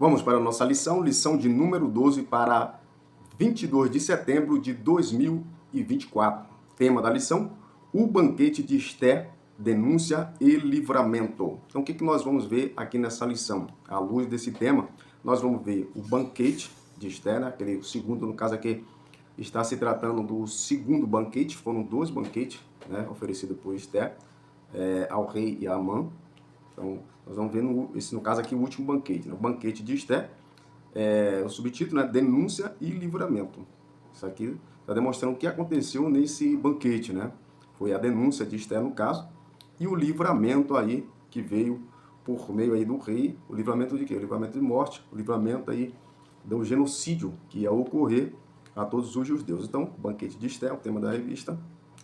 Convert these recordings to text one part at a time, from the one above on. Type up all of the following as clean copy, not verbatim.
Vamos para a nossa lição de número 12 para 22 de setembro de 2024. Tema da lição, o banquete de Esté, denúncia e livramento. Então, o que nós vamos ver aqui nessa lição? À luz desse tema, nós vamos ver o banquete de Esté, né? Aquele segundo, no caso aqui, está se tratando do segundo banquete, foram 2 banquetes, né, oferecidos por Esté ao rei e a Amã. Então, nós vamos ver, no caso aqui, o último banquete, né? O banquete de Esté, o subtítulo, né? Denúncia e livramento. Isso aqui está demonstrando o que aconteceu nesse banquete, né? Foi a denúncia de Esté, no caso, e o livramento aí, que veio por meio aí do rei. O livramento de quê? O livramento de morte, o livramento aí do genocídio que ia ocorrer a todos os judeus. Então, banquete de Esté, o tema da revista,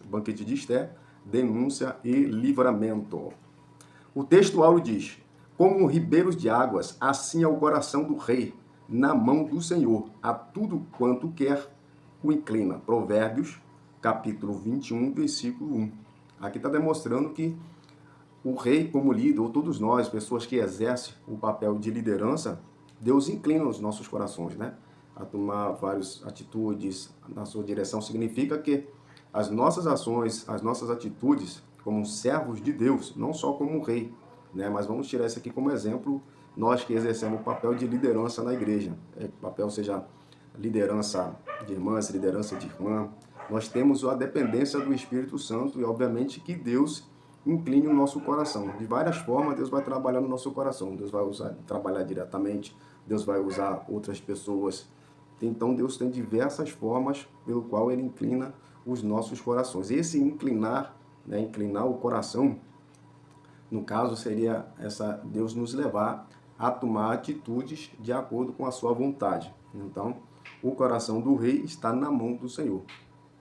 banquete de Esté, denúncia e livramento. O texto áureo diz: como ribeiros de águas, assim é o coração do rei, na mão do Senhor, a tudo quanto quer o inclina. Provérbios, capítulo 21, versículo 1. Aqui está demonstrando que o rei, como líder, ou todos nós, pessoas que exercem o papel de liderança, Deus inclina os nossos corações, né? A tomar várias atitudes na sua direção. Significa que as nossas ações, as nossas atitudes, como servos de Deus, não só como rei, né? Mas vamos tirar isso aqui como exemplo, nós que exercemos o papel de liderança na igreja. Papel seja liderança de irmãs, liderança de irmã. Nós temos a dependência do Espírito Santo e, obviamente, que Deus incline o nosso coração. De várias formas, Deus vai trabalhar no nosso coração. Deus vai trabalhar diretamente, Deus vai usar outras pessoas. Então, Deus tem diversas formas pelo qual Ele inclina os nossos corações. Esse inclinar, né, inclinar o coração, no caso, seria Deus nos levar a tomar atitudes de acordo com a sua vontade. Então, o coração do rei está na mão do Senhor.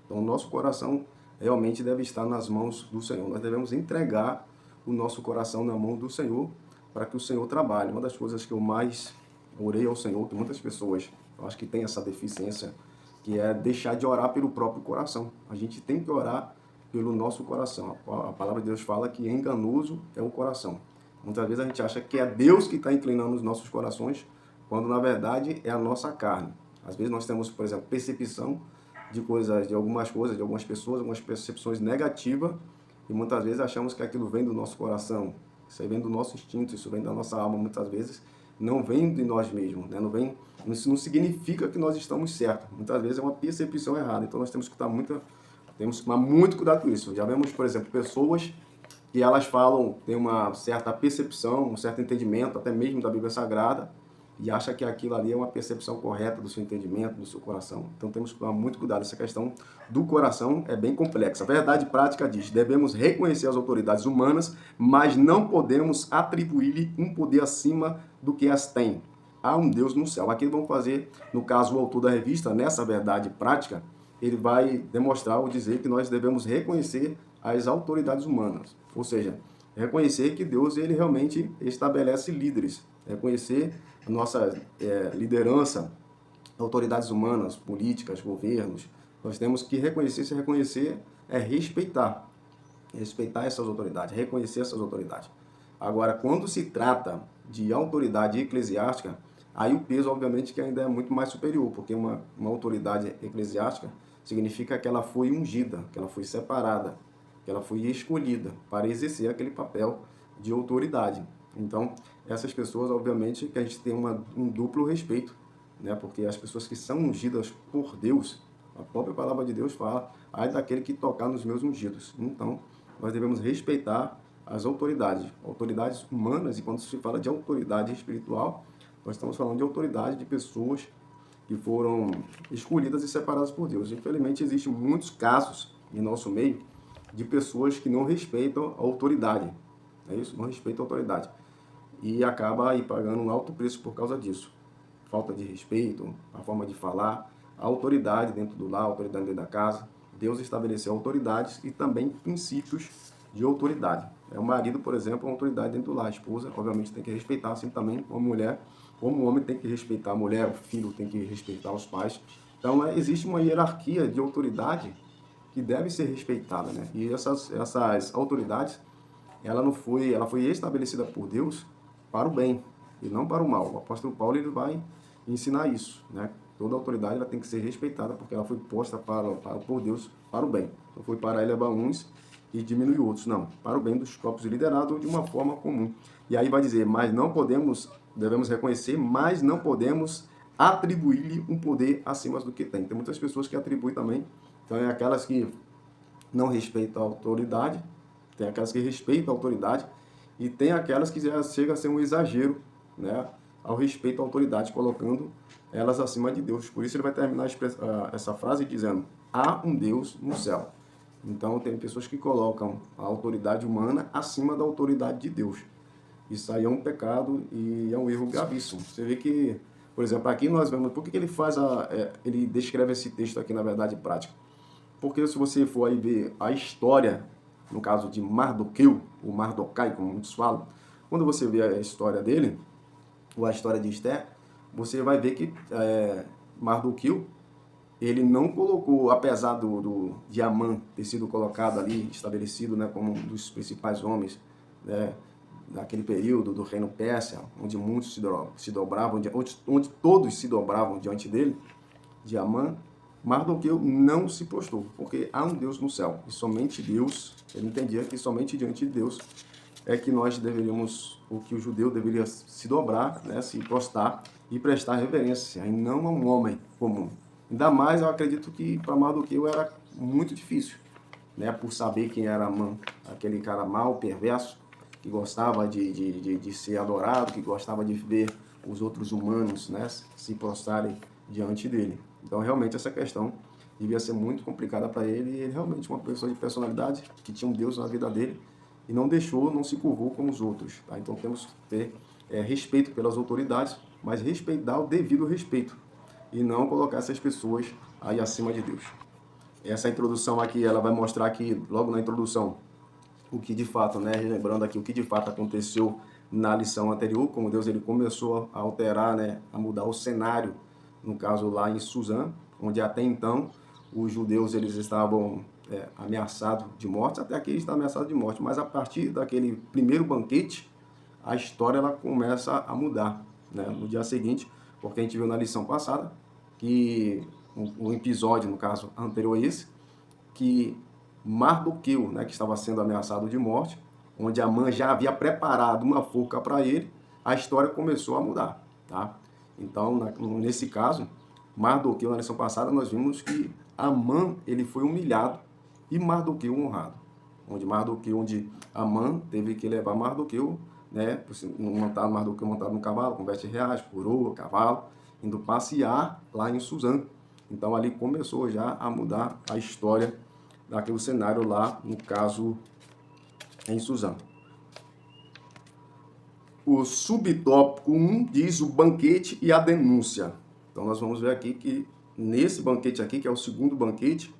Então, o nosso coração realmente deve estar nas mãos do Senhor. Nós devemos entregar o nosso coração na mão do Senhor para que o Senhor trabalhe. Uma das coisas que eu mais orei ao Senhor, que muitas pessoas, eu acho que tem essa deficiência, que é deixar de orar pelo próprio coração. A gente tem que orar pelo nosso coração. A palavra de Deus fala que enganoso é o coração. Muitas vezes a gente acha que é Deus que está inclinando os nossos corações, quando na verdade é a nossa carne. Às vezes nós temos, por exemplo, percepção de algumas coisas, de algumas pessoas, algumas percepções negativas, e muitas vezes achamos que aquilo vem do nosso coração, isso aí vem do nosso instinto, isso vem da nossa alma, muitas vezes não vem de nós mesmos, né? Isso não significa que nós estamos certos, muitas vezes é uma percepção errada, então nós temos que tomar muito cuidado com isso. Já vemos, por exemplo, pessoas que elas falam, têm uma certa percepção, um certo entendimento, até mesmo da Bíblia Sagrada, e acha que aquilo ali é uma percepção correta do seu entendimento, do seu coração. Então temos que tomar muito cuidado. Essa questão do coração é bem complexa. A verdade prática diz: devemos reconhecer as autoridades humanas, mas não podemos atribuir-lhe um poder acima do que as tem. Há um Deus no céu. Aqui vamos fazer, no caso, o autor da revista, nessa verdade prática, ele vai demonstrar ou dizer que nós devemos reconhecer as autoridades humanas. Ou seja, reconhecer que Deus ele realmente estabelece líderes. Reconhecer a nossa liderança, autoridades humanas, políticas, governos. Nós temos que reconhecer, se reconhecer é respeitar essas autoridades, reconhecer essas autoridades. Agora, quando se trata de autoridade eclesiástica, aí o peso, obviamente, que ainda é muito mais superior, porque uma autoridade eclesiástica significa que ela foi ungida, que ela foi separada, que ela foi escolhida para exercer aquele papel de autoridade. Então, essas pessoas, obviamente, que a gente tem um duplo respeito, né? Porque as pessoas que são ungidas por Deus, a própria palavra de Deus fala, ai daquele que tocar nos meus ungidos. Então, nós devemos respeitar as autoridades humanas, e quando se fala de autoridade espiritual, nós estamos falando de autoridade de pessoas que foram escolhidas e separadas por Deus. Infelizmente, existem muitos casos em nosso meio de pessoas que não respeitam a autoridade. É isso? Não respeitam a autoridade. E acaba aí pagando um alto preço por causa disso. Falta de respeito, a forma de falar, a autoridade dentro do lar, a autoridade dentro da casa. Deus estabeleceu autoridades e também princípios de autoridade. O marido, por exemplo, é uma autoridade dentro do lar. A esposa, obviamente, tem que respeitar, assim também a mulher. Como o homem tem que respeitar a mulher, o filho tem que respeitar os pais. Então, existe uma hierarquia de autoridade que deve ser respeitada, né? E essas autoridades, ela foi estabelecida por Deus para o bem. e não para o mal. O apóstolo Paulo ele vai ensinar isso, né? Toda autoridade ela tem que ser respeitada porque ela foi posta por Deus para o bem. Não foi para elevar uns e diminuir outros, não. Para o bem dos corpos liderados de uma forma comum. E aí vai dizer, mas não podemos, devemos reconhecer, mas não podemos atribuir-lhe um poder acima do que tem. Tem muitas pessoas que atribuem também. Então é aquelas que não respeitam a autoridade, tem aquelas que respeitam a autoridade e tem aquelas que já chega a ser um exagero, né, ao respeito à autoridade, colocando elas acima de Deus. Por isso ele vai terminar essa frase dizendo, há um Deus no céu. Então tem pessoas que colocam a autoridade humana acima da autoridade de Deus. Isso aí é um pecado e é um erro gravíssimo. Você vê que, por exemplo, aqui nós vemos, por que ele faz ele descreve esse texto aqui na verdade prática? Porque se você for aí ver a história, no caso de Mardoqueu, o Mardokai, como muitos falam, quando você vê a história dele, ou a história de Esther, você vai ver que Mardoqueu, ele não colocou, apesar de Amã ter sido colocado ali, estabelecido, né, como um dos principais homens, né, daquele período do reino Pérsia, onde muitos se dobravam, onde todos se dobravam diante dele, de Amã, Mardoqueu não se prostrou, porque há um Deus no céu, e somente Deus, ele entendia que somente diante de Deus é que nós deveríamos, o que o judeu deveria se dobrar, né, se prostrar e prestar reverência, e não a um homem comum. Ainda mais, eu acredito que para Mardoqueu era muito difícil, né, por saber quem era Amã, aquele cara mau, perverso, que gostava de ser adorado, que gostava de ver os outros humanos, né, se prostrarem diante dele. Então, realmente, essa questão devia ser muito complicada para ele, e ele realmente uma pessoa de personalidade, que tinha um Deus na vida dele, e não deixou, não se curvou como os outros. Tá? Então, temos que ter respeito pelas autoridades, mas respeitar o devido respeito, e não colocar essas pessoas aí acima de Deus. Essa introdução aqui, ela vai mostrar aqui, logo na introdução, o que de fato, né, lembrando aqui o que de fato aconteceu na lição anterior, como Deus ele começou a alterar, né, a mudar o cenário, no caso lá em Suzã, onde até então os judeus eles estavam ameaçados de morte, até aqui eles estão ameaçados de morte, mas a partir daquele primeiro banquete, a história ela começa a mudar, né, no dia seguinte, porque a gente viu na lição passada que um episódio, no caso anterior a esse, que Mardoqueu, né, que estava sendo ameaçado de morte, onde Amã já havia preparado uma forca para ele, a história começou a mudar, tá? Então, nesse caso, Mardoqueu, na lição passada, nós vimos que Amã, ele foi humilhado e Mardoqueu honrado. Onde Amã teve que levar Mardoqueu, né, Mardoqueu montado no cavalo, com vestes reais, coroa, cavalo, indo passear lá em Suzã. Então, ali começou já a mudar a história daquele cenário lá, no caso, em Suzã. O subtópico 1 diz o banquete e a denúncia. Então, nós vamos ver aqui que nesse banquete aqui, que é o segundo banquete,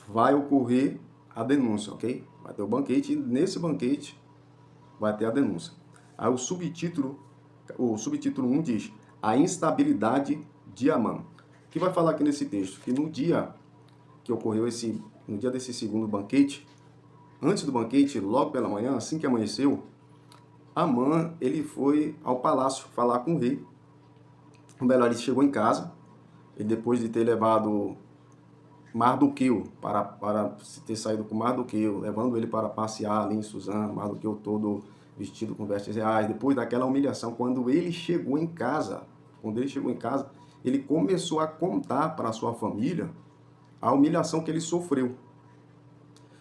vai ocorrer a denúncia, ok? Vai ter o banquete e nesse banquete vai ter a denúncia. Aí o subtítulo 1 diz a instabilidade de Amã. O que vai falar aqui nesse texto? Que no dia que ocorreu no dia desse segundo banquete, antes do banquete, logo pela manhã, assim que amanheceu, Amã, ele foi ao palácio falar com o rei. O melhor, ele chegou em casa, e depois de ter levado Mardoqueu, para ter saído com Mardoqueu, levando ele para passear ali em Suzã, Mardoqueu todo vestido com vestes reais, depois daquela humilhação, quando ele chegou em casa, ele começou a contar para a sua família a humilhação que ele sofreu.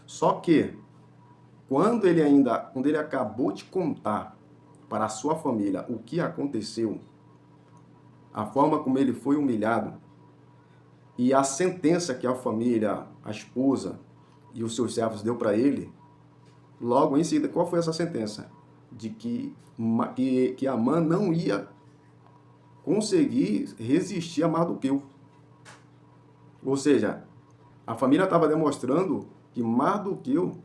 Só que, quando ele acabou de contar para a sua família o que aconteceu, a forma como ele foi humilhado e a sentença que a família, a esposa e os seus servos deu para ele, logo em seguida, qual foi essa sentença? De que Amã não ia conseguir resistir a Mardoqueu. Ou seja, a família estava demonstrando que Mardoqueu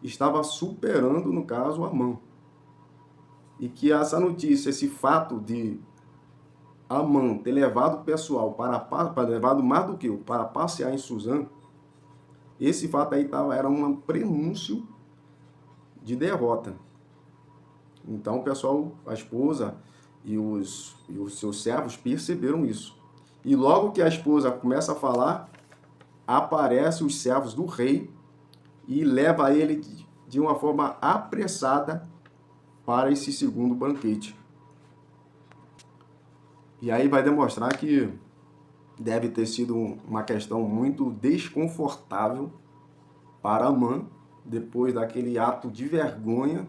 estava superando, no caso, Amã. E que essa notícia, esse fato de Amã ter levado o pessoal levado Mardoqueu para passear em Suzã, esse fato aí era um prenúncio de derrota. Então o pessoal, a esposa e os seus servos perceberam isso. E logo que a esposa começa a falar, aparecem os servos do rei e leva ele de uma forma apressada para esse segundo banquete. E aí vai demonstrar que deve ter sido uma questão muito desconfortável para Amã, depois daquele ato de vergonha,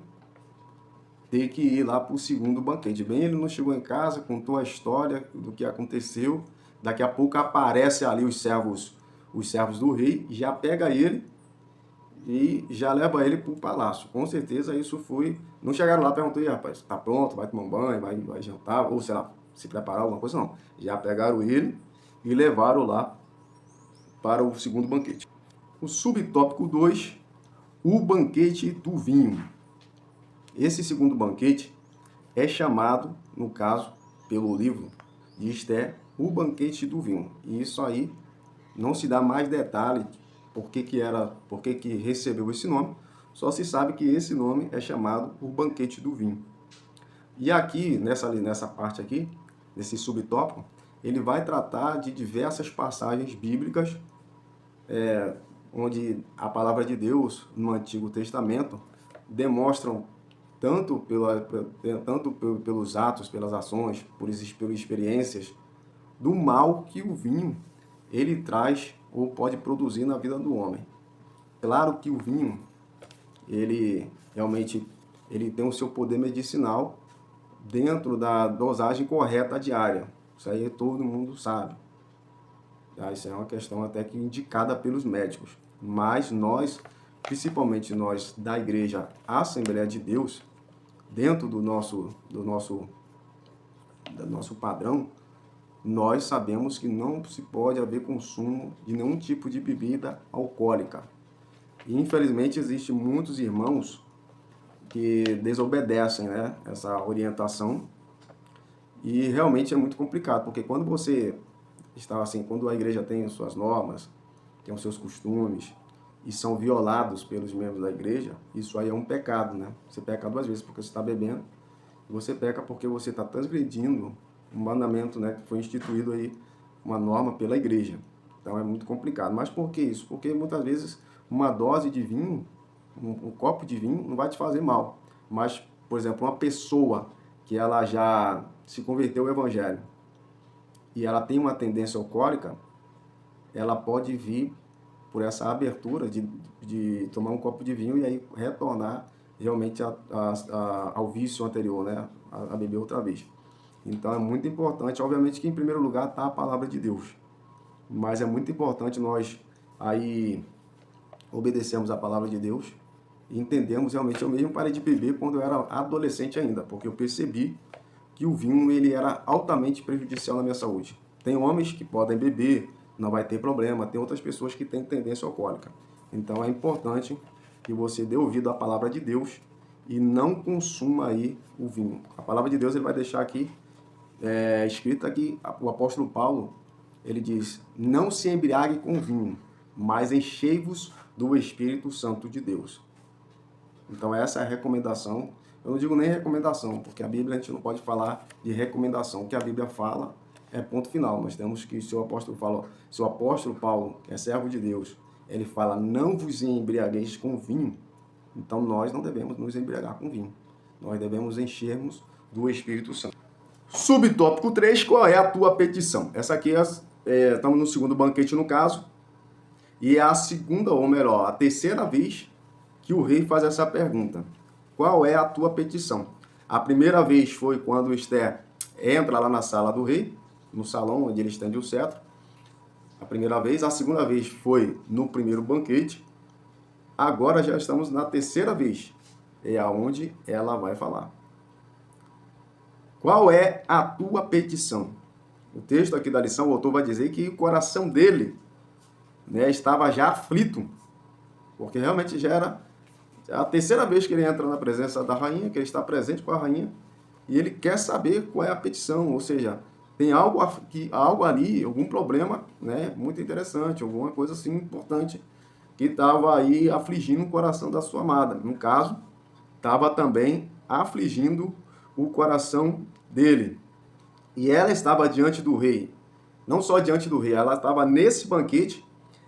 ter que ir lá para o segundo banquete. Bem, ele não chegou em casa, contou a história do que aconteceu, daqui a pouco aparece ali os servos do rei, já pega ele e já leva ele para o palácio. Com certeza isso foi... Não chegaram lá e perguntaram, rapaz, tá pronto, vai tomar um banho, vai jantar, ou sei lá, se preparar alguma coisa, não. Já pegaram ele e levaram lá para o segundo banquete. O subtópico 2, o banquete do vinho. Esse segundo banquete é chamado, no caso, pelo livro de Esther, o banquete do vinho. E isso aí não se dá mais detalhe por que recebeu esse nome, só se sabe que esse nome é chamado o banquete do vinho. E aqui, nessa parte aqui, nesse subtópico, ele vai tratar de diversas passagens bíblicas, onde a palavra de Deus, no Antigo Testamento, demonstram tanto pelos atos, pelas ações, por experiências, do mal que o vinho ele traz ou pode produzir na vida do homem. Claro que o vinho, ele realmente tem o seu poder medicinal dentro da dosagem correta diária. Isso aí todo mundo sabe. Isso é uma questão até que indicada pelos médicos. Mas nós, principalmente nós da Igreja Assembleia de Deus, dentro do nosso padrão, nós sabemos que não se pode haver consumo de nenhum tipo de bebida alcoólica. E, infelizmente, existem muitos irmãos que desobedecem, né, essa orientação. E realmente é muito complicado, porque quando você está assim, quando a igreja tem suas normas, tem os seus costumes, e são violados pelos membros da igreja, isso aí é um pecado, né? Você peca duas vezes porque você está bebendo, e você peca porque você está transgredindo um mandamento, né, que foi instituído aí, uma norma pela igreja. Então é muito complicado. Mas por que isso? Porque muitas vezes uma dose de vinho, um copo de vinho, não vai te fazer mal. Mas, por exemplo, uma pessoa que ela já se converteu ao evangelho e ela tem uma tendência alcoólica, ela pode vir por essa abertura de tomar um copo de vinho e aí retornar realmente ao vício anterior, né? A beber outra vez. Então é muito importante, obviamente que em primeiro lugar está a palavra de Deus, mas é muito importante nós aí obedecermos a palavra de Deus e entendemos realmente. Eu mesmo parei de beber quando eu era adolescente ainda, porque eu percebi que o vinho ele era altamente prejudicial na minha saúde. Tem homens que podem beber, não vai ter problema, tem outras pessoas que têm tendência alcoólica. Então é importante que você dê ouvido à palavra de Deus e não consuma aí o vinho. A palavra de Deus ele vai deixar aqui escrita que o apóstolo Paulo, ele diz, não se embriague com vinho, mas enchei-vos do Espírito Santo de Deus. Então essa é a recomendação. Eu não digo nem recomendação, porque a Bíblia a gente não pode falar de recomendação. O que a Bíblia fala é ponto final. Nós temos que, se o apóstolo Paulo, que é servo de Deus, ele fala, não vos embriagueis com vinho, então nós não devemos nos embriagar com vinho. Nós devemos enchermos do Espírito Santo. Subtópico 3, qual é a tua petição? Essa aqui estamos no segundo banquete no caso, e é a segunda, ou melhor, a terceira vez que o rei faz essa pergunta. Qual é a tua petição? A primeira vez foi quando Esther entra lá na sala do rei, no salão onde ele estende o cetro. A primeira vez. A segunda vez foi no primeiro banquete. Agora já estamos na terceira vez. É aonde ela vai falar. Qual é a tua petição? O texto aqui da lição, o autor vai dizer que o coração dele, né, estava já aflito, porque realmente já era a terceira vez que ele entra na presença da rainha, que ele está presente com a rainha, e ele quer saber qual é a petição, ou seja, tem algo ali, algum problema, né, muito interessante, alguma coisa assim importante, que estava aí afligindo o coração da sua amada. No caso, estava também afligindo o coração dele. E ela estava diante do rei. Não só diante do rei, ela estava nesse banquete,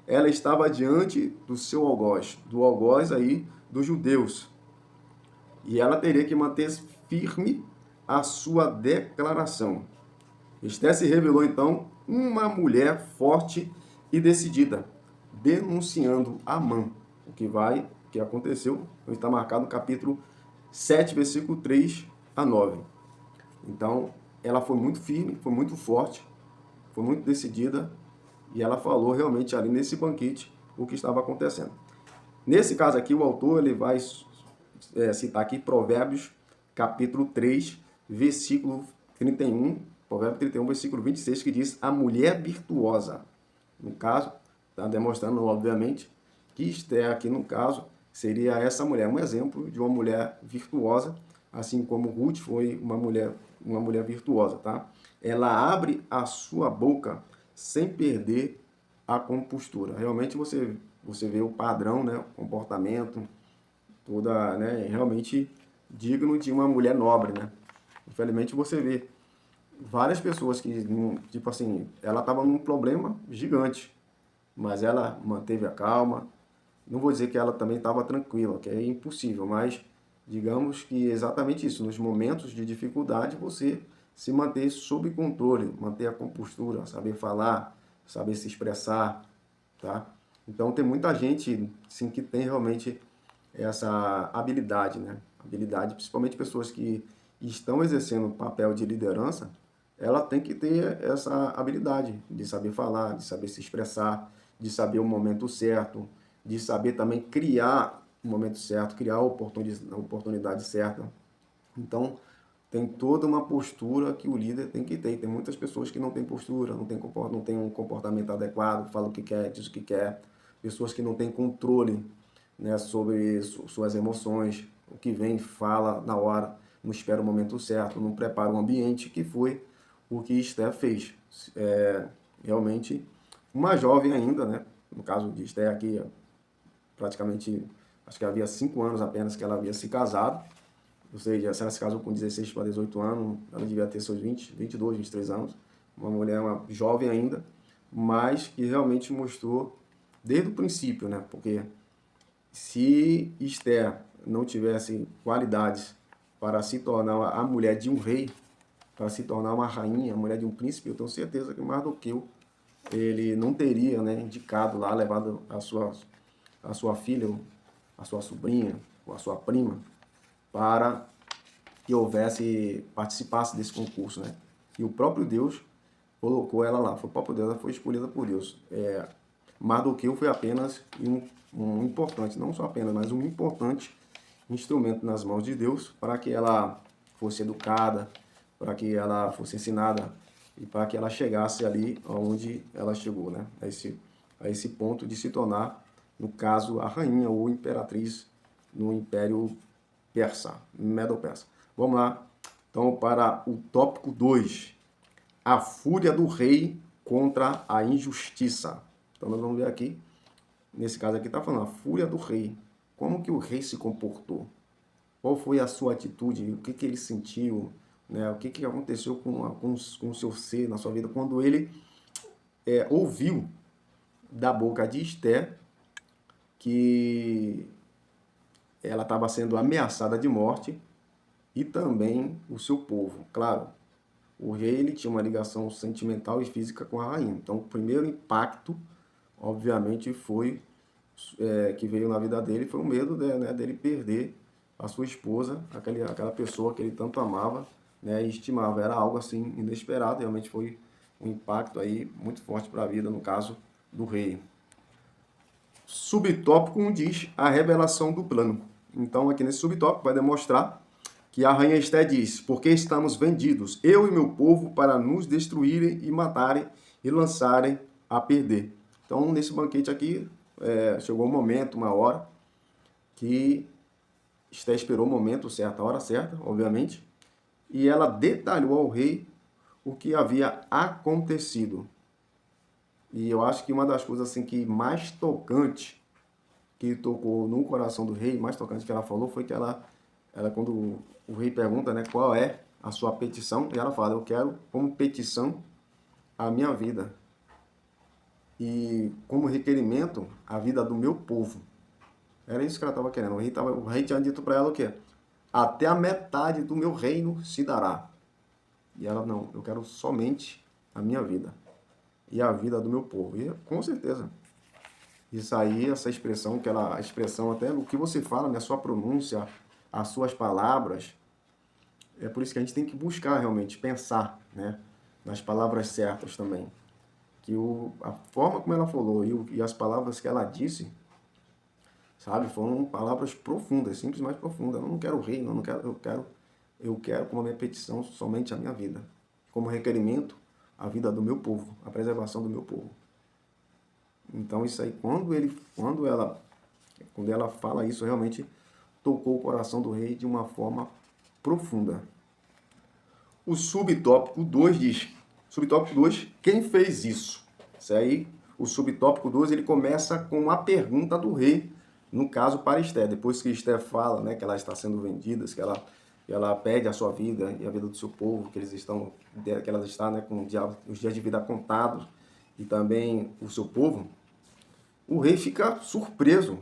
ela estava diante do seu algoz, do algoz aí dos judeus. E ela teria que manter firme a sua declaração. Esther se revelou, então, uma mulher forte e decidida, denunciando Amã. O que aconteceu, está marcado no capítulo 7, versículo 3 a 9. Então, ela foi muito firme, foi muito forte, foi muito decidida, e ela falou realmente ali nesse banquete o que estava acontecendo. Nesse caso aqui, o autor ele vai citar aqui Provérbios, capítulo 3, versículo 31, Provérbio 31, versículo 26, que diz: a mulher virtuosa. No caso, está demonstrando, obviamente, que Esther aqui, no caso, seria essa mulher, um exemplo de uma mulher virtuosa, assim como Ruth foi uma mulher virtuosa, tá? Ela abre a sua boca sem perder a compostura. Realmente você vê o padrão, né, o comportamento, toda, né, realmente digno de uma mulher nobre, né? Infelizmente você vê várias pessoas que, tipo assim, ela estava num problema gigante, mas ela manteve a calma. Não vou dizer que ela também estava tranquila, que é impossível, mas digamos que exatamente isso, nos momentos de dificuldade você se manter sob controle, manter a compostura, saber falar, saber se expressar, tá? Então tem muita gente, sim, que tem realmente essa habilidade, né? Habilidade, principalmente pessoas que estão exercendo o papel de liderança, ela tem que ter essa habilidade de saber falar, de saber se expressar, de saber o momento certo, de saber também criar o momento certo, criar a oportunidade certa. Então, tem toda uma postura que o líder tem que ter. Tem muitas pessoas que não têm postura, não têm um comportamento adequado, falam o que quer, diz o que quer. Pessoas que não têm controle, né, sobre suas emoções, o que vem, fala na hora, não espera o momento certo, não prepara o ambiente, que foi o que Esther fez. Realmente, uma jovem ainda, né, no caso de Esther aqui, praticamente, acho que havia 5 anos apenas que ela havia se casado, ou seja, se ela se casou com 16 para 18 anos, ela devia ter seus 20, 22, 23 anos, uma mulher, uma jovem ainda, mas que realmente mostrou desde o princípio, né, porque se Esther não tivesse qualidades para se tornar a mulher de um rei, para se tornar uma rainha, a mulher de um príncipe, eu tenho certeza que Mardoqueu ele não teria, né, indicado lá, levado a sua filha, a sua sobrinha, ou a sua prima, para que participasse desse concurso, né? E o próprio Deus colocou ela lá, foi o próprio Deus, ela foi escolhida por Deus. Mardoqueu foi apenas um importante, não só apenas, mas um importante instrumento nas mãos de Deus para que ela fosse educada, para que ela fosse ensinada e para que ela chegasse ali onde ela chegou, né? A esse ponto de se tornar, no caso, a rainha ou imperatriz no Império Persa, Medo-Persa. Vamos lá, então, para o tópico 2, a fúria do rei contra a injustiça. Então, nós vamos ver aqui, nesse caso aqui está falando a fúria do rei. Como que o rei se comportou? Qual foi a sua atitude? O que, que ele sentiu? Né? O que, que aconteceu com o seu ser na sua vida quando ele ouviu da boca de Esther que ela estava sendo ameaçada de morte e também o seu povo. Claro, o rei ele tinha uma ligação sentimental e física com a rainha. Então, o primeiro impacto, obviamente, foi que veio na vida dele, foi o medo dele perder a sua esposa, aquela pessoa que ele tanto amava, né, e estimava. Era algo assim inesperado, realmente foi um impacto aí muito forte para a vida, no caso do rei. Subtópico 1 diz a revelação do plano. Então, aqui nesse subtópico vai demonstrar que a rainha Esté diz: porque estamos vendidos, eu e meu povo, para nos destruírem e matarem e lançarem a perder. Então, nesse banquete aqui, chegou um momento, uma hora, que Esté esperou o momento certo, a hora certa, obviamente, e ela detalhou ao rei o que havia acontecido. E eu acho que uma das coisas assim que mais tocante, que tocou no coração do rei, mais tocante que ela falou, foi que ela quando o rei pergunta, né, qual é a sua petição, e ela fala, eu quero como petição a minha vida e como requerimento a vida do meu povo. Era isso que ela estava querendo. O rei tinha dito para ela o quê? Até a metade do meu reino se dará. E ela, não, eu quero somente a minha vida e a vida do meu povo. E com certeza, isso aí, essa expressão, a expressão até o que você fala, né, a sua pronúncia, as suas palavras, é por isso que a gente tem que buscar realmente pensar, né, nas palavras certas também. Que a forma como ela falou e as palavras que ela disse, sabe, foram palavras profundas, simplesmente profundas. Eu não quero o rei, não quero, eu quero como minha petição somente a minha vida, como requerimento a vida do meu povo, a preservação do meu povo. Então isso aí, quando ela fala isso, realmente tocou o coração do rei de uma forma profunda. O subtópico 2 diz, subtópico 2, quem fez isso? Isso aí, o subtópico 2, ele começa com a pergunta do rei, no caso para Esther. Depois que Esther fala, né, que ela está sendo vendida, que ela perde a sua vida e a vida do seu povo, que ela está, né, com os dias de vida contados, e também o seu povo, o rei fica surpreso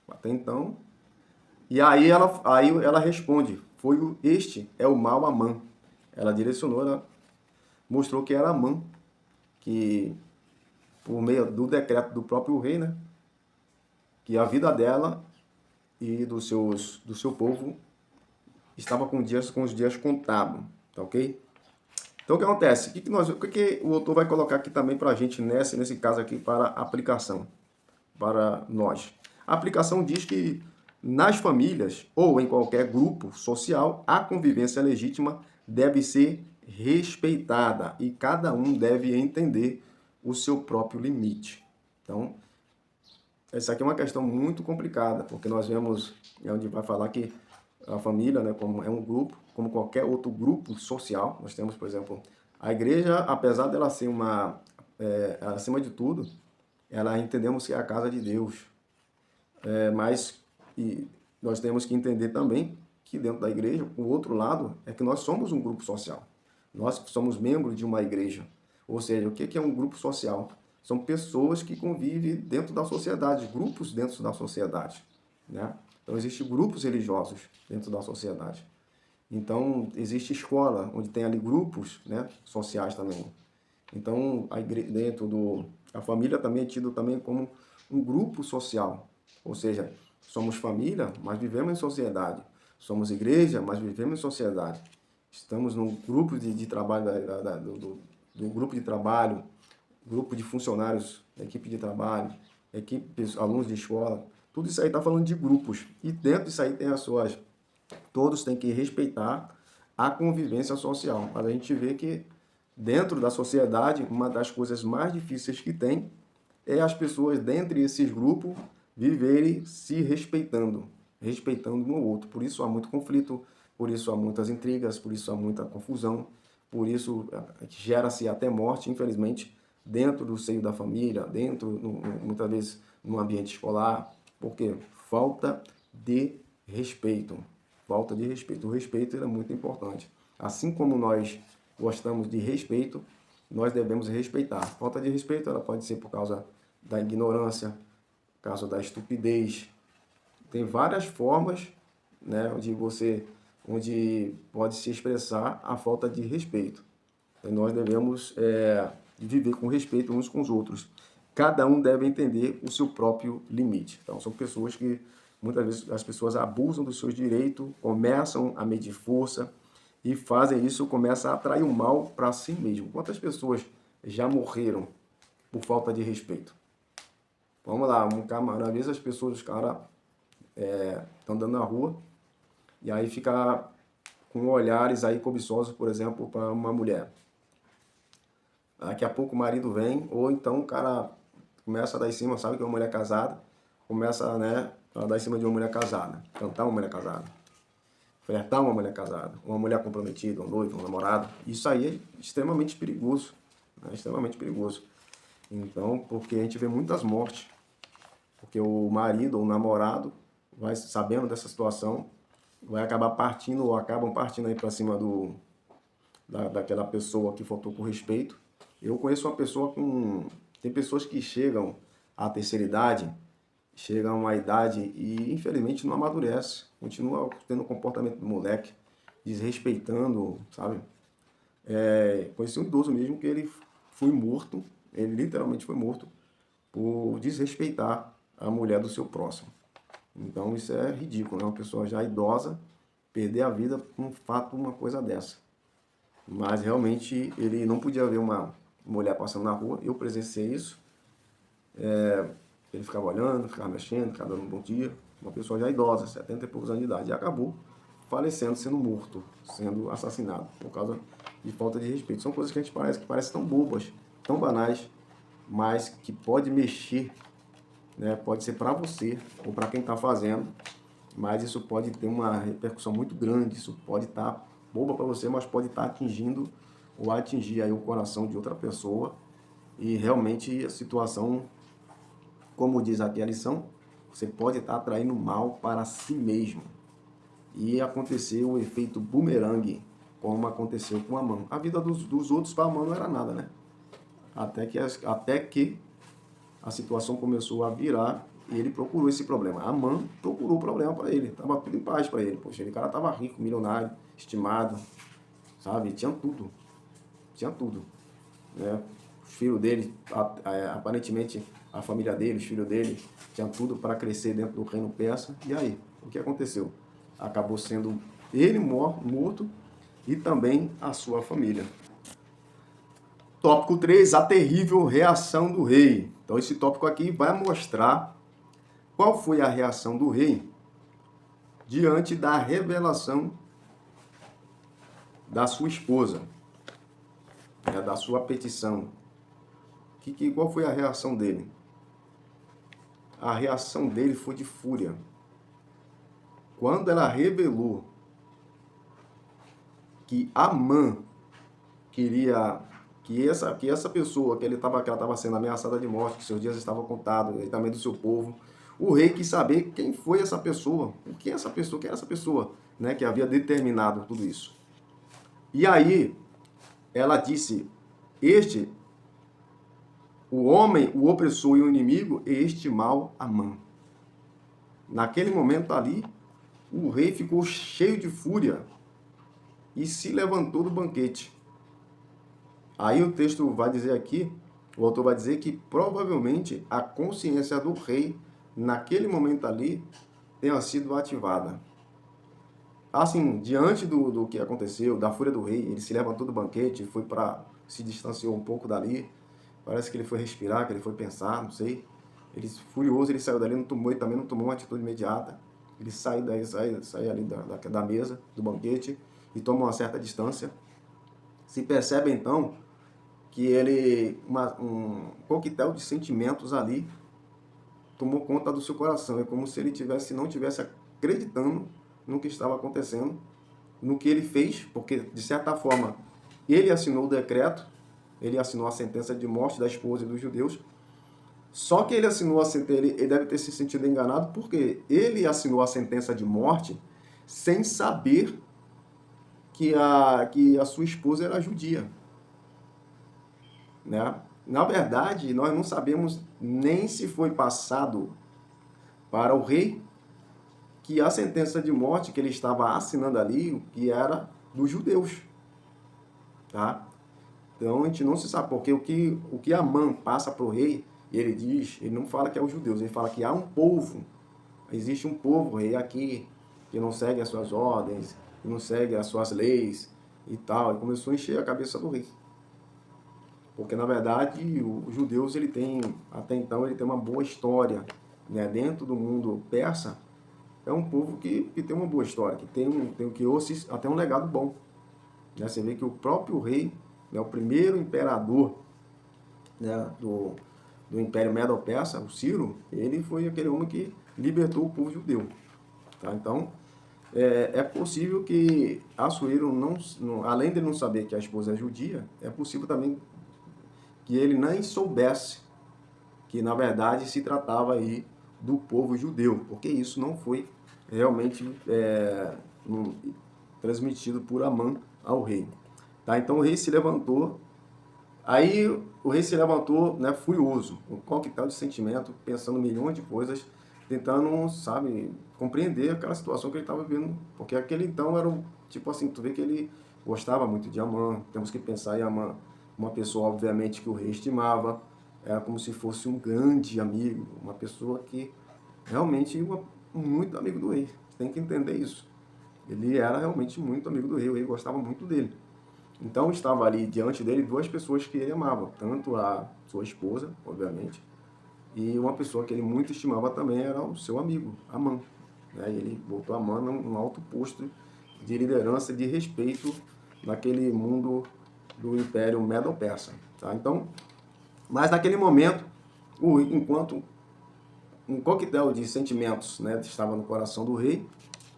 até então. E aí ela responde, este é o mal Amã. Ela direcionou, ela mostrou que era Amã, que por meio do decreto do próprio rei, né, que a vida dela e do seu povo estava com os dias contados, tá ok? Então o que acontece? O que o autor vai colocar aqui também para a gente nesse caso aqui para aplicação, para nós? A aplicação diz que nas famílias ou em qualquer grupo social, a convivência legítima deve ser respeitada e cada um deve entender o seu próprio limite. Então, essa aqui é uma questão muito complicada, porque nós vemos, onde vai falar que a família, né, como é um grupo, como qualquer outro grupo social, nós temos, por exemplo, a igreja, apesar dela ser acima de tudo, ela entendemos que é a casa de Deus, mas nós temos que entender também que dentro da igreja, o outro lado é que nós somos um grupo social. Nós somos membros de uma igreja. Ou seja, o que é um grupo social? São pessoas que convivem dentro da sociedade, grupos dentro da sociedade, né? Então, existem grupos religiosos dentro da sociedade. Então, existe escola, onde tem ali grupos, né, sociais também. Então, a família também é tido também como um grupo social. Ou seja, somos família, mas vivemos em sociedade. Somos igreja, mas vivemos em sociedade. Estamos num grupo de trabalho, do grupo de trabalho, grupo de funcionários da equipe de trabalho, alunos de escola. Tudo isso aí está falando de grupos. E dentro disso aí tem todos têm que respeitar a convivência social. Mas a gente vê que dentro da sociedade, uma das coisas mais difíceis que tem é as pessoas, dentre esses grupos, viverem se respeitando um ao outro. Por isso há muito conflito, por isso há muitas intrigas, por isso há muita confusão, por isso gera-se até morte, infelizmente, dentro do seio da família, muitas vezes no ambiente escolar, porque falta de respeito. Falta de respeito. O respeito é muito importante. Assim como nós gostamos de respeito, nós devemos respeitar. Falta de respeito ela pode ser por causa da ignorância, por causa da estupidez. Tem várias formas, né, onde pode se expressar a falta de respeito. Então, nós devemos viver com respeito uns com os outros. Cada um deve entender o seu próprio limite. Então, são pessoas que, muitas vezes, as pessoas abusam dos seus direitos, começam a medir força e fazem isso, começam a atrair o mal para si mesmo. Quantas pessoas já morreram por falta de respeito? Vamos lá, às vezes os caras estão andando na rua e aí fica com olhares aí cobiçosos, por exemplo, para uma mulher. Daqui a pouco o marido vem, ou então o cara começa a dar em cima, sabe que é uma mulher casada, começa, né, a dar em cima de uma mulher casada, cantar uma mulher casada, flertar uma mulher casada, uma mulher comprometida, um noivo, um namorado. Isso aí é extremamente perigoso, né, extremamente perigoso. Então, porque a gente vê muitas mortes, porque o marido ou o namorado vai sabendo dessa situação vai acabar partindo ou acabam partindo aí para cima daquela pessoa que faltou com respeito. Eu conheço uma pessoa com... Tem pessoas que chegam à terceira idade, chegam à idade e infelizmente não amadurece. Continua tendo o comportamento do moleque, desrespeitando, sabe? Conheci um idoso mesmo que ele foi morto, ele literalmente foi morto por desrespeitar a mulher do seu próximo. Então isso é ridículo, né? Uma pessoa já idosa perder a vida por um fato, uma coisa dessa. Mas realmente ele não podia ver uma mulher passando na rua, eu presenciei isso. Ele ficava olhando, ficava mexendo, ficava dando um bom dia. Uma pessoa já idosa, 70 e poucos anos de idade, e acabou falecendo, sendo morto, sendo assassinado, por causa de falta de respeito. São coisas que a gente parece tão bobas, tão banais, mas que pode mexer, né? Pode ser para você ou para quem está fazendo, mas isso pode ter uma repercussão muito grande. Isso pode estar boba para você, mas pode estar atingindo ou atingir aí o coração de outra pessoa, e realmente a situação, como diz aqui a lição, você pode estar atraindo mal para si mesmo. E acontecer o efeito bumerangue, como aconteceu com Amã. A vida dos outros para Amã não era nada, né? Até que a situação começou a virar e ele procurou esse problema. Amã procurou o problema para ele, estava tudo em paz para ele. Poxa, ele cara estava rico, milionário, estimado, sabe? Tinha tudo, né? Os filhos dele, aparentemente a família dele, os filhos dele, tinham tudo para crescer dentro do reino persa. E aí, o que aconteceu? Acabou sendo ele morto e também a sua família. Tópico 3, a terrível reação do rei. Então esse tópico aqui vai mostrar qual foi a reação do rei diante da revelação da sua esposa, né, da sua petição. Qual foi a reação dele? A reação dele foi de fúria. Quando ela revelou que Amã queria que essa pessoa, que ela estava sendo ameaçada de morte, que seus dias estavam contados, e também do seu povo, o rei quis saber quem foi essa pessoa, quem era essa pessoa, né, que havia determinado tudo isso. E aí ela disse: o homem, o opressor e o inimigo, este mal Amã. Naquele momento ali, o rei ficou cheio de fúria e se levantou do banquete. Aí o texto vai dizer aqui, o autor vai dizer que provavelmente a consciência do rei, naquele momento ali, tenha sido ativada. Assim, diante do que aconteceu, da fúria do rei, ele se levantou do banquete, se distanciou um pouco dali. Parece que ele foi respirar, que ele foi pensar, não sei. Ele, furioso, ele saiu dali, ele também não tomou uma atitude imediata. Ele saiu ali da mesa, do banquete, e toma uma certa distância. Se percebe então que um coquetel de sentimentos ali tomou conta do seu coração. É como se ele não tivesse acreditando no que estava acontecendo, no que ele fez, porque, de certa forma, ele assinou o decreto, ele assinou a sentença de morte da esposa e dos judeus. Só que ele assinou a sentença, ele deve ter se sentido enganado, porque ele assinou a sentença de morte sem saber que a sua esposa era judia, né? Na verdade, nós não sabemos nem se foi passado para o rei que a sentença de morte que ele estava assinando ali, que era dos judeus, tá? Então a gente não se sabe, porque o que Amã passa para o rei, ele diz, ele não fala que é os judeus, ele fala que há um povo, existe um povo, rei, aqui, que não segue as suas ordens, que não segue as suas leis e tal. E começou a encher a cabeça do rei. Porque, na verdade, os judeus, até então, ele tem uma boa história, né? Dentro do mundo persa, é um povo que tem uma boa história, que tem até um legado bom. Né? Você vê que o próprio rei, né, o primeiro imperador, né, do Império Medo-Persa, o Ciro, ele foi aquele homem que libertou o povo judeu. Tá? Então, é possível que Assuero, além de não saber que a esposa é judia, é possível também que ele nem soubesse que, na verdade, se tratava aí do povo judeu, porque isso não foi realmente transmitido por Amã ao rei. Tá? Então o rei se levantou, né, furioso, um coquetel de sentimento, pensando milhões de coisas, tentando, sabe, compreender aquela situação que ele estava vivendo, porque aquele então era tipo assim, tu vê que ele gostava muito de Amã, temos que pensar em Amã, uma pessoa obviamente que o rei estimava, era como se fosse um grande amigo, uma pessoa que realmente muito amigo do rei, você tem que entender isso. Ele era realmente muito amigo do rei, o rei gostava muito dele. Então estava ali diante dele duas pessoas que ele amava, tanto a sua esposa, obviamente, e uma pessoa que ele muito estimava também era o seu amigo, Amã. Né? Ele botou Amã num alto posto de liderança, de respeito naquele mundo do Império Medo-Persa. Tá? Então, mas naquele momento, enquanto um coquetel de sentimentos, né, estava no coração do rei,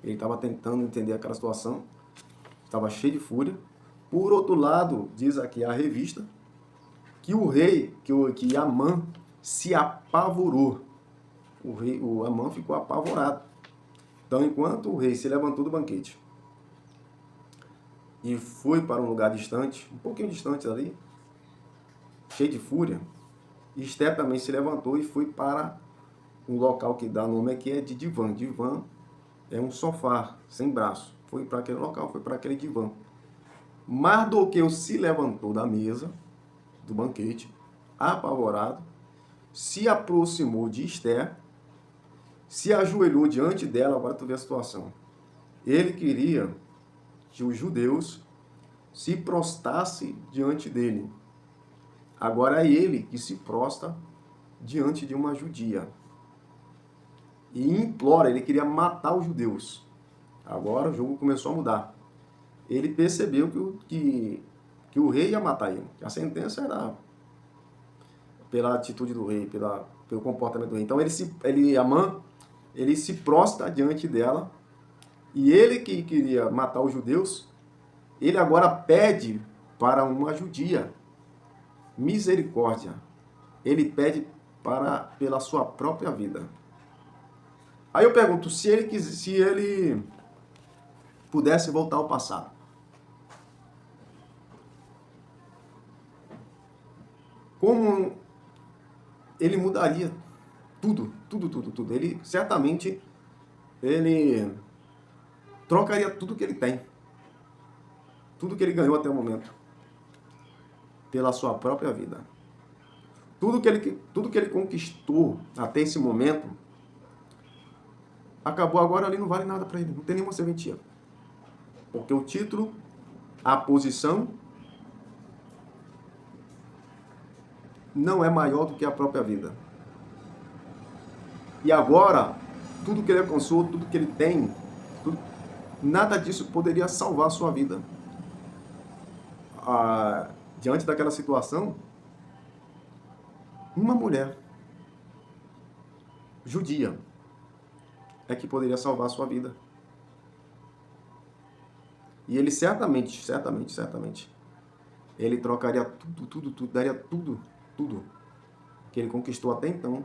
ele estava tentando entender aquela situação, estava cheio de fúria. Por outro lado, diz aqui a revista, que o rei, que Amã se apavorou. O Amã ficou apavorado. Então, enquanto o rei se levantou do banquete e foi para um lugar distante, um pouquinho distante ali, cheio de fúria, Esther também se levantou e foi para um local que dá nome aqui é de divã. Divã é um sofá sem braço. Foi para aquele local, foi para aquele divã. Mardoqueu se levantou da mesa do banquete, apavorado, se aproximou de Esther, se ajoelhou diante dela. Agora tu vê a situação. Ele queria que os judeus se prostrassem diante dele. Agora é ele que se prostra diante de uma judia. E implora, ele queria matar os judeus. Agora o jogo começou a mudar. Ele percebeu que o rei ia matar ele. A sentença era pela atitude do rei, pelo comportamento do rei. Então Amã, ele se prostra diante dela, e ele que queria matar os judeus, ele agora pede para uma judia misericórdia. Ele pede pela sua própria vida. Aí eu pergunto, se ele pudesse voltar ao passado, como ele mudaria tudo. Ele certamente trocaria tudo que ele tem, tudo que ele ganhou até o momento, pela sua própria vida. Tudo que ele conquistou até esse momento, acabou agora, ali não vale nada para ele, não tem nenhuma serventia. Porque o título, a posição, não é maior do que a própria vida. E agora, tudo que ele alcançou, tudo que ele tem, nada disso poderia salvar a sua vida. Diante daquela situação, uma mulher judia é que poderia salvar a sua vida. E ele certamente, ele trocaria tudo, daria tudo que ele conquistou até então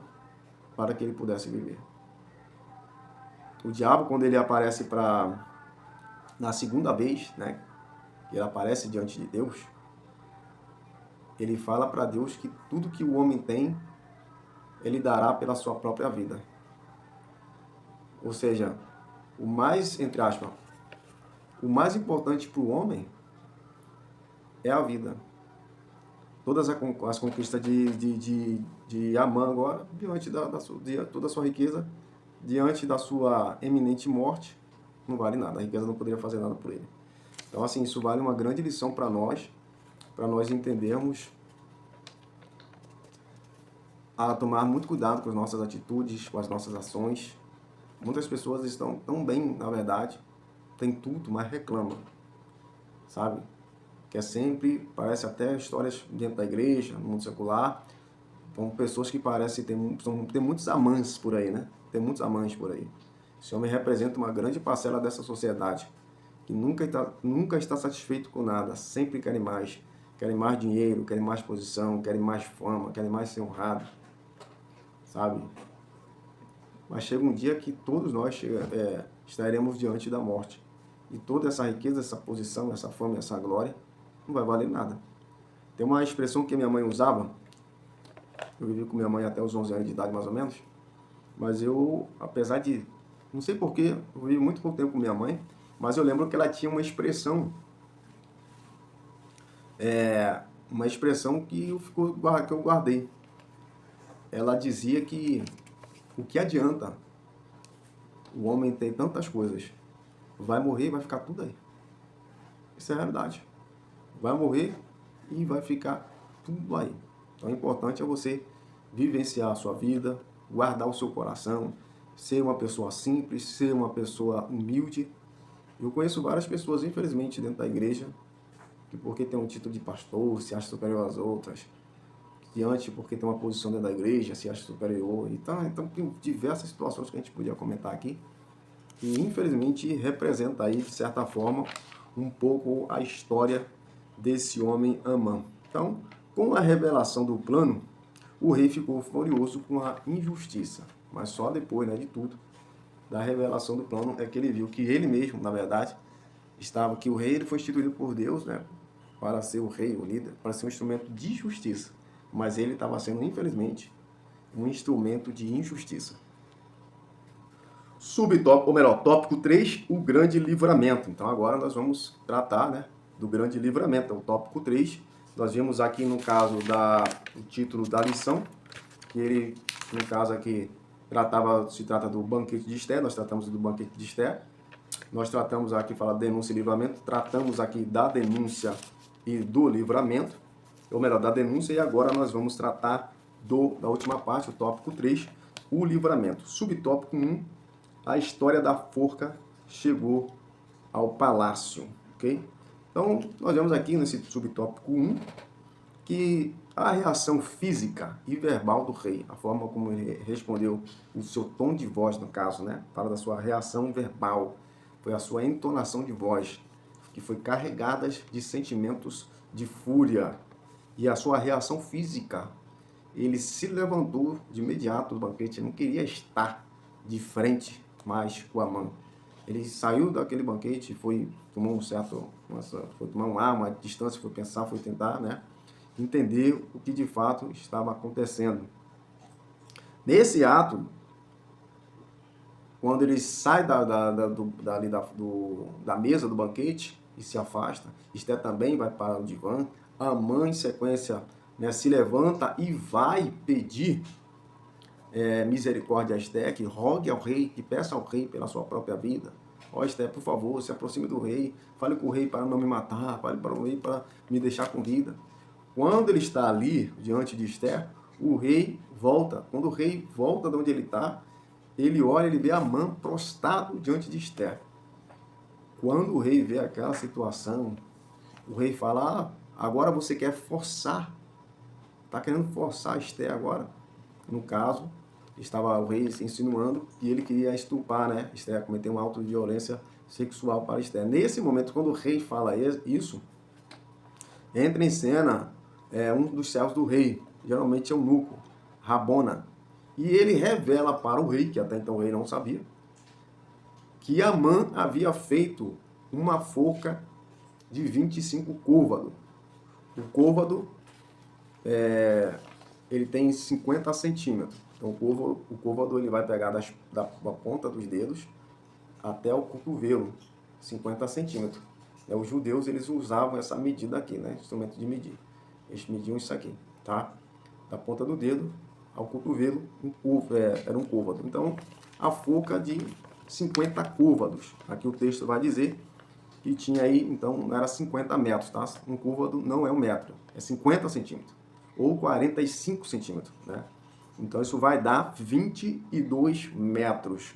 para que ele pudesse viver. O diabo, quando ele aparece na segunda vez, né, que ele aparece diante de Deus, ele fala para Deus que tudo que o homem tem, ele dará pela sua própria vida. Ou seja, entre aspas, o mais importante para o homem é a vida. Todas as conquistas de Amã agora, diante de toda a sua riqueza, diante da sua eminente morte, não vale nada. A riqueza não poderia fazer nada por ele. Então, assim, isso vale uma grande lição para nós entendermos a tomar muito cuidado com as nossas atitudes, com as nossas ações. Muitas pessoas estão tão bem, na verdade, tem tudo, mas reclamam, sabe? Que é sempre, parece até histórias dentro da igreja, no mundo secular, com pessoas que parecem ter muitos amantes por aí, né? Tem muitos amantes por aí. Esse homem representa uma grande parcela dessa sociedade, que nunca está satisfeito com nada, sempre querem mais dinheiro, querem mais posição, querem mais fama, querem mais ser honrado, sabe? Mas chega um dia que todos nós estaremos diante da morte. E toda essa riqueza, essa posição, essa fama, essa glória, não vai valer nada. Tem uma expressão que minha mãe usava, eu vivi com minha mãe até os 11 anos de idade, mais ou menos, mas eu, apesar de, não sei porquê, eu vivi muito pouco tempo com minha mãe, mas eu lembro que ela tinha uma expressão que eu guardei. Ela dizia que o que adianta o homem ter tantas coisas? Vai morrer e vai ficar tudo aí. Isso é a realidade. Vai morrer e vai ficar tudo aí. Então, o importante é você vivenciar a sua vida, guardar o seu coração, ser uma pessoa simples, ser uma pessoa humilde. Eu conheço várias pessoas, infelizmente, dentro da igreja, que porque tem um título de pastor, se acha superior às outras, diante porque tem uma posição dentro da igreja, se acha superior. Então tem diversas situações que a gente podia comentar aqui, que infelizmente representa aí, de certa forma, um pouco a história desse homem Amã. Então, com a revelação do plano, o rei ficou furioso com a injustiça, mas só depois, de tudo, da revelação do plano, é que ele viu que ele mesmo, na verdade, que o rei ele foi instituído por Deus, para ser o rei, o líder, para ser um instrumento de justiça, mas ele estava sendo, infelizmente, um instrumento de injustiça. Subtópico, ou melhor, tópico 3, o grande livramento. Então agora nós vamos tratar, do grande livramento, é o tópico 3. Nós vimos aqui no caso o título da lição, que ele, no caso aqui, se trata do banquete de Esther, nós tratamos do banquete de Esther. Nós tratamos aqui, fala denúncia e livramento, tratamos aqui da denúncia e do livramento, ou melhor, da denúncia, e agora nós vamos tratar da última parte, o tópico 3, o livramento. Subtópico 1, a história da forca chegou ao palácio, ok? Então, nós vemos aqui nesse subtópico 1 que a reação física e verbal do rei, a forma como ele respondeu, o seu tom de voz, no caso, fala da sua reação verbal, foi a sua entonação de voz, que foi carregada de sentimentos de fúria, e a sua reação física, ele se levantou de imediato do banquete, ele não queria estar de frente mais com Amã. Ele saiu daquele banquete, foi tomar um ar, uma distância, foi pensar, foi tentar, entender o que de fato estava acontecendo. Nesse ato, quando ele sai da mesa do banquete e se afasta, Esther também vai para o divã, Amã, em sequência, se levanta e vai pedir misericórdia a Esther, que rogue ao rei, que peça ao rei pela sua própria vida. Esther, por favor, se aproxime do rei, fale com o rei para não me matar, fale para o rei para me deixar com vida. Quando ele está ali, diante de Esther, o rei volta. Quando o rei volta de onde ele está, ele olha, ele vê Amã prostrado diante de Esther. Quando o rei vê aquela situação, o rei fala, agora você quer forçar, está querendo forçar Esther agora. No caso, estava o rei insinuando que ele queria estuprar, Esther, cometer um ato de violência sexual para Esther. Nesse momento, quando o rei fala isso, entra em cena um dos servos do rei, geralmente é o eunuco, Rabona, e ele revela para o rei, que até então o rei não sabia, que Amã havia feito uma forca de 25 côvados. O côvado, ele tem 50 centímetros. Então o côvado ele vai pegar da ponta dos dedos até o cotovelo, 50 centímetros. Os judeus eles usavam essa medida aqui, instrumento de medir. Eles mediam isso aqui, tá? Da ponta do dedo ao cotovelo, era um côvado. Então, a forca de 50 côvados. Aqui o texto vai dizer que tinha aí, então, não era 50 metros, tá? Um côvado não é 1 metro, é 50 centímetros. Ou 45 centímetros, Então, isso vai dar 22 metros.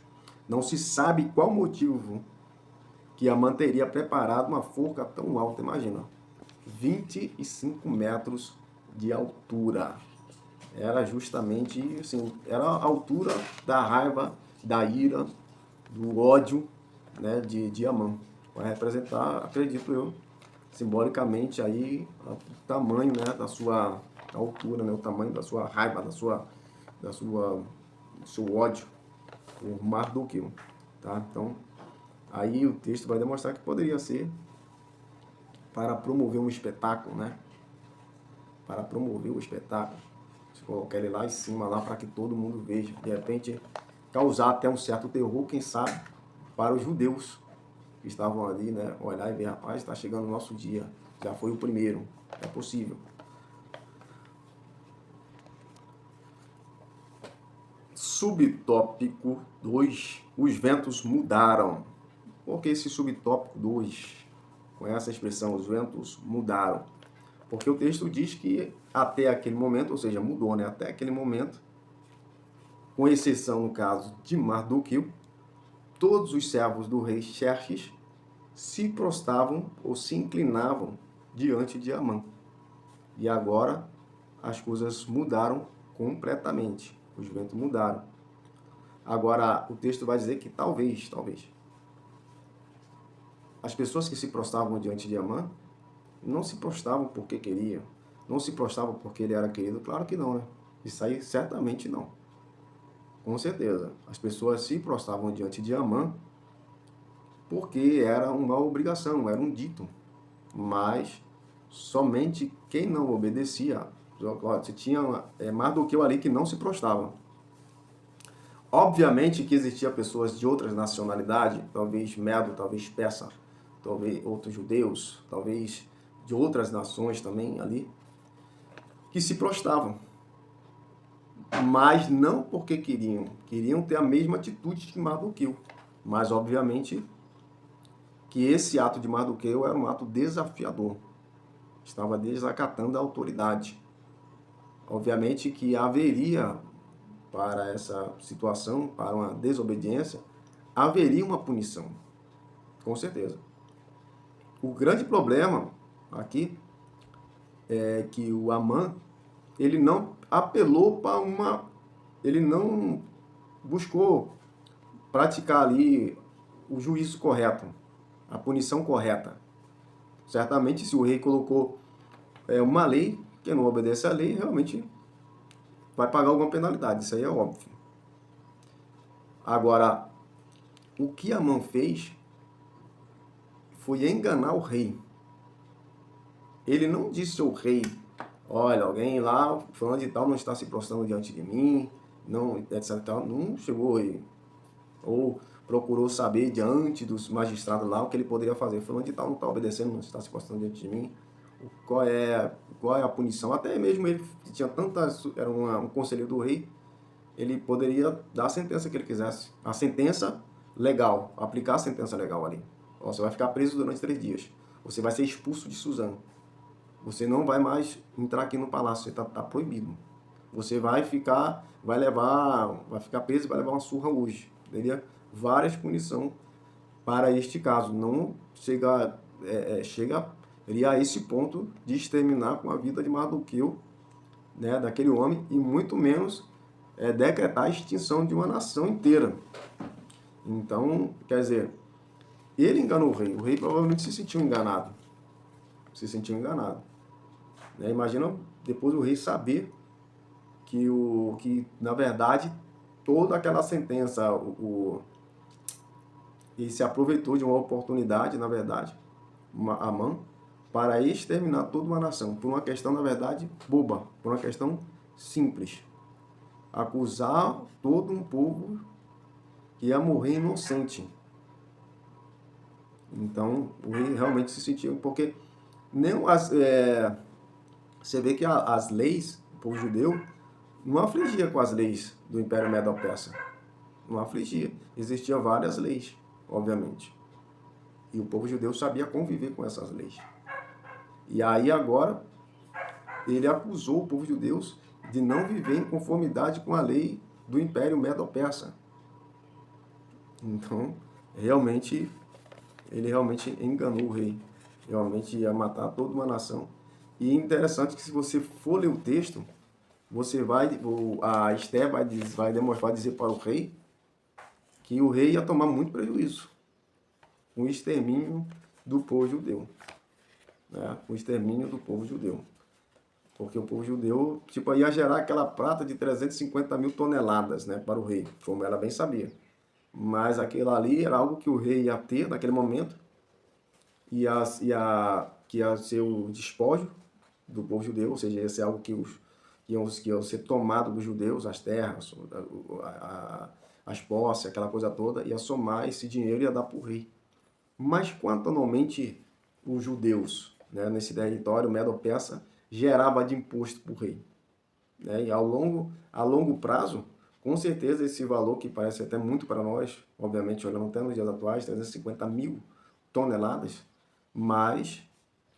Não se sabe qual motivo que Amã teria preparado uma forca tão alta, imagina. 25 metros de altura. Era justamente, assim, era a altura da raiva, da ira, do ódio, de Amã. Vai representar, acredito eu, simbolicamente aí, o tamanho, da sua altura, o tamanho da sua raiva, do seu ódio por Marduk, tá? Então, Aí o texto vai demonstrar que poderia ser para promover um espetáculo, né? Para promover o espetáculo. Se colocar ele lá em cima, lá para que todo mundo veja. De repente, causar até um certo terror, quem sabe, para os judeus que estavam ali, né? Olhar e ver, rapaz, está chegando o nosso dia. Já foi o primeiro. É possível. Subtópico 2. Os ventos mudaram. Por que esse subtópico 2? Com essa expressão, os ventos mudaram. Porque o texto diz que até aquele momento, ou seja, mudou, né? Até aquele momento, com exceção, no caso, de Mardoqueu, todos os servos do rei Xerxes se prostravam ou se inclinavam diante de Amã. E agora as coisas mudaram completamente. Os ventos mudaram. Agora o texto vai dizer que talvez, as pessoas que se prostravam diante de Amã não se prostravam porque queriam, não se prostravam porque ele era querido, claro que não, né? Isso aí certamente não. Com certeza, as pessoas se prostravam diante de Amã porque era uma obrigação, era um dito. Mas somente quem não obedecia, você tinha Mardoqueu ali que não se prostrava. Obviamente que existiam pessoas de outras nacionalidades, talvez Medo, talvez Persa, talvez outros judeus, talvez de outras nações também ali, que se prostravam. Mas não porque queriam ter a mesma atitude que Mardoqueu. Mas obviamente que esse ato de Mardoqueu era um ato desafiador. Estava desacatando a autoridade. Obviamente que haveria, para essa situação, para uma desobediência, haveria uma punição. Com certeza. O grande problema aqui é que o Amã, ele não apelou para uma... Ele não buscou praticar ali o juízo correto, a punição correta. Certamente, se o rei colocou uma lei, quem não obedece à lei, realmente vai pagar alguma penalidade, isso aí é óbvio. Agora, o que Amã fez foi enganar o rei. Ele não disse ao rei, olha, alguém lá, falando de tal, não está se prostrando diante de mim, não, etc. Tal. Não chegou aí. Ou procurou saber diante dos magistrados lá o que ele poderia fazer. Falando de tal, não está obedecendo, não está se prostrando diante de mim. Qual é a punição? Até mesmo ele tinha tantas, era um conselheiro do rei, ele poderia dar a sentença que ele quisesse. A sentença legal, aplicar a sentença legal ali. Ó, você vai ficar preso durante 3 dias. Você vai ser expulso de Suzano. Você não vai mais entrar aqui no palácio, você tá proibido. Você vai ficar preso e vai levar uma surra hoje. Teria várias punições para este caso. Não chegaria a esse ponto de exterminar com a vida de Mardoqueu, né, daquele homem, e muito menos decretar a extinção de uma nação inteira. Então, quer dizer, ele enganou o rei. O rei provavelmente se sentiu enganado. Né? Imagina depois o rei saber que na verdade, toda aquela sentença, ele se aproveitou de uma oportunidade, na verdade, Amã, para exterminar toda uma nação, por uma questão, na verdade, boba, por uma questão simples. Acusar todo um povo que ia morrer inocente. Então, o rei realmente se sentiu, porque você vê que as leis, o povo judeu, não afligia com as leis do Império Medo-Persa. Não afligia. Existiam várias leis, obviamente. E o povo judeu sabia conviver com essas leis. E aí agora, ele acusou o povo judeu de não viver em conformidade com a lei do Império Medo-Persa. Então, ele realmente enganou o rei. Realmente ia matar toda uma nação. E é interessante que se você for ler o texto, a Esther vai dizer para o rei que o rei ia tomar muito prejuízo com o extermínio do povo judeu. Né? O extermínio do povo judeu. Porque o povo judeu ia gerar aquela prata de 350 mil toneladas, né, para o rei, como ela bem sabia. mas aquilo ali era algo que o rei ia ter naquele momento, que ia ser o despojo do povo judeu, ou seja, ia ser algo que iam ser tomado dos judeus, as terras, as posses, aquela coisa toda, ia somar esse dinheiro e ia dar para o rei. Mas quanto anualmente os judeus, né, nesse território medo-persa, gerava de imposto para o rei? Né? E a longo prazo, com certeza esse valor, que parece até muito para nós, obviamente olhando até nos dias atuais, 350 mil toneladas, mas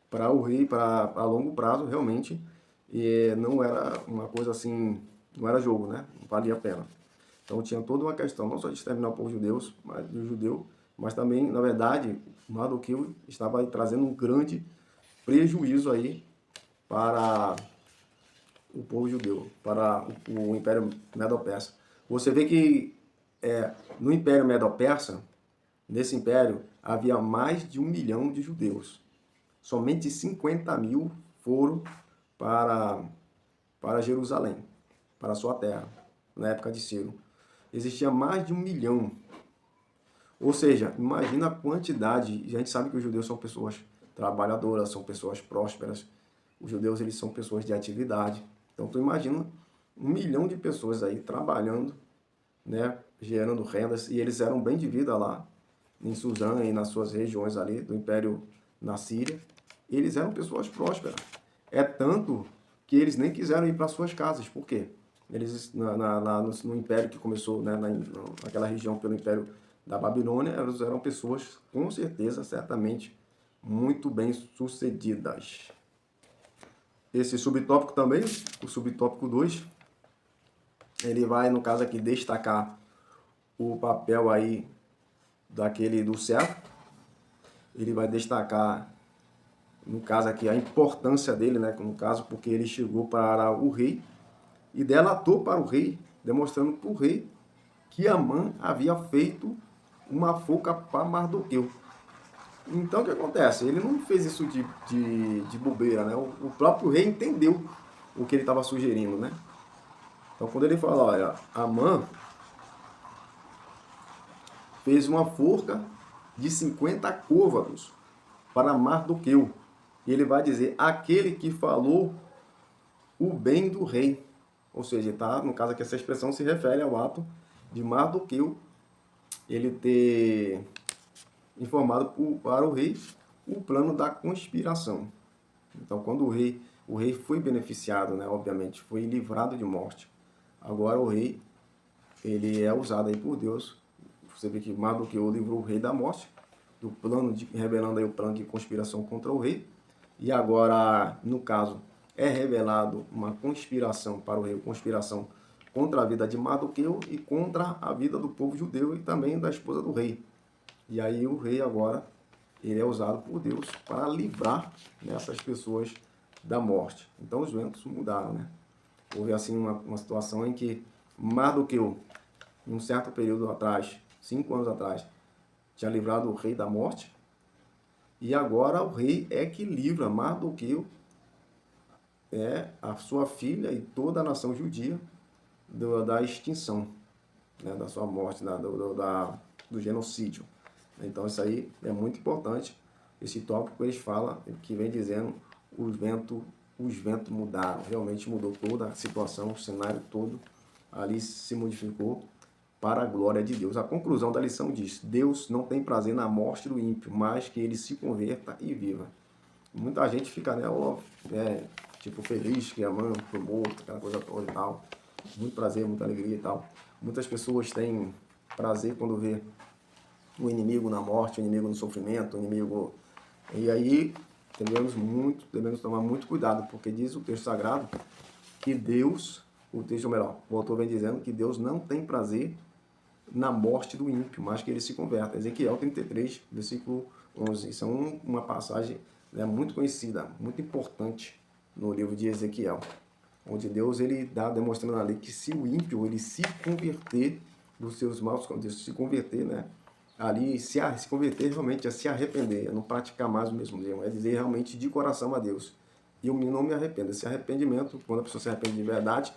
para o rei, para a longo prazo, realmente, não era uma coisa assim, não era jogo, né? Não valia a pena. Então tinha toda uma questão, não só de exterminar o povo judeu, mas também, na verdade, Mardoqueu estava aí trazendo um grande prejuízo aí para o povo judeu, para o Império Medo-Persa. Você vê que no Império Medo-Persa, nesse império, havia mais de 1 milhão de judeus. Somente 50 mil foram para, para Jerusalém, para a sua terra, na época de Ciro. Existia mais de 1 milhão. Ou seja, imagina a quantidade. A gente sabe que os judeus são pessoas trabalhadoras, são pessoas prósperas. Os judeus, eles são pessoas de atividade. Então, tu imagina 1 milhão de pessoas aí trabalhando, né, gerando rendas, e eles eram bem de vida lá, em Suzã e nas suas regiões ali do Império na Síria. Eles eram pessoas prósperas. É tanto que eles nem quiseram ir para suas casas. Por quê? Eles, no Império que começou, né, naquela região pelo Império da Babilônia, eles eram pessoas, com certeza, certamente, muito bem sucedidas. Esse subtópico também, o subtópico 2, ele vai, no caso aqui, destacar o papel aí daquele do servo. Ele vai destacar, no caso aqui, a importância dele, né, no caso, porque ele chegou para o rei e delatou para o rei, demonstrando para o rei que Amã havia feito uma forca para Mardoqueu. Então, o que acontece? Ele não fez isso de bobeira, né? O próprio rei entendeu o que ele estava sugerindo, né? Então, quando ele fala, olha, Amã fez uma forca de 50 côvados para Mardoqueu. E ele vai dizer, aquele que falou o bem do rei. Ou seja, tá, no caso aqui, essa expressão se refere ao ato de Mardoqueu ele ter informado para o rei o plano da conspiração. Então, quando o rei foi beneficiado, né, obviamente, foi livrado de morte. Agora o rei, ele é usado aí por Deus. Você vê que Mardoqueu livrou o rei da morte, do plano revelando aí o plano de conspiração contra o rei. E agora, no caso, é revelado uma conspiração para o rei, conspiração contra a vida de Mardoqueu e contra a vida do povo judeu e também da esposa do rei. E aí o rei agora, ele é usado por Deus para livrar essas pessoas da morte. Então os ventos mudaram, né? Houve assim uma situação em que Mardoqueu, em um certo período atrás, 5 anos atrás, tinha livrado o rei da morte. E agora o rei é que livra Mardoqueu, a sua filha e toda a nação judia da extinção, né, da sua morte, do genocídio. Então isso aí é muito importante. Esse tópico eles falam, que vem dizendo, os ventos mudaram. Realmente mudou toda a situação, o cenário todo ali se modificou para a glória de Deus. A conclusão da lição diz, Deus não tem prazer na morte do ímpio, mas que ele se converta e viva. Muita gente fica, né, tipo feliz que Amã foi morto, aquela coisa toda e tal. Muito prazer, muita alegria e tal. Muitas pessoas têm prazer quando vê o inimigo na morte, o inimigo no sofrimento, o inimigo... E aí devemos tomar muito cuidado, porque diz o texto sagrado que Deus, o texto melhor, o autor vem dizendo que Deus não tem prazer na morte do ímpio, mas que ele se converta. Ezequiel 33, versículo 11. Isso é uma passagem, né, muito conhecida, muito importante no livro de Ezequiel, onde Deus ele dá demonstrando ali que se o ímpio ele se converter dos seus maus, se converter, né, ali se converter realmente, a se arrepender, a não praticar mais o mesmo erro, é dizer realmente de coração a Deus, e eu não me arrependo. Esse arrependimento, quando a pessoa se arrepende de verdade,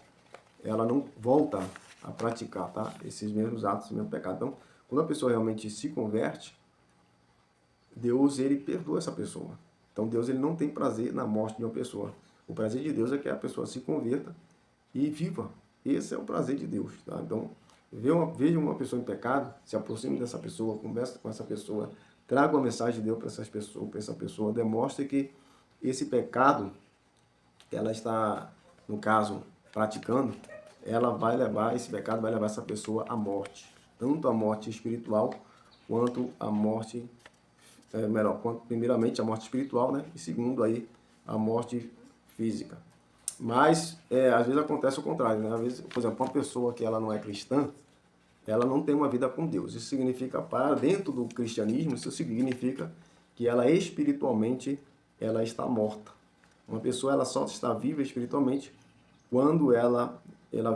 ela não volta a praticar, tá? Esses mesmos atos, esse mesmo pecado. Então, Quando a pessoa realmente se converte, Deus, ele perdoa essa pessoa. Então Deus, ele não tem prazer na morte de uma pessoa. O prazer de Deus é que a pessoa se converta e viva. Esse é o prazer de Deus, tá? Então, veja uma pessoa em pecado, se aproxime dessa pessoa, converse com essa pessoa, traga uma mensagem de Deus para essa pessoa, demonstre que esse pecado que ela está, no caso, praticando, esse pecado vai levar essa pessoa à morte. Tanto a morte espiritual, quanto a morte, primeiramente a morte espiritual, né? E segundo aí, a morte física. Mas, às vezes acontece o contrário, né? Às vezes, por exemplo, uma pessoa que ela não é cristã, ela não tem uma vida com Deus. Isso significa, para dentro do cristianismo, isso significa que ela espiritualmente, ela está morta. Uma pessoa, ela só está viva espiritualmente quando ela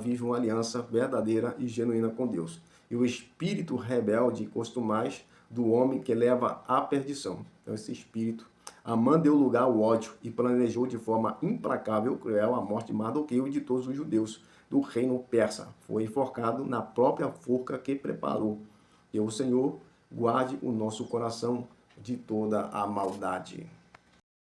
vive uma aliança verdadeira e genuína com Deus. E o espírito rebelde costumais do homem que leva à perdição. Então esse espírito, Amã deu lugar ao ódio e planejou de forma implacável e cruel a morte de Mardoqueu e de todos os judeus do reino persa. Foi enforcado na própria forca que preparou. E o Senhor guarde o nosso coração de toda a maldade.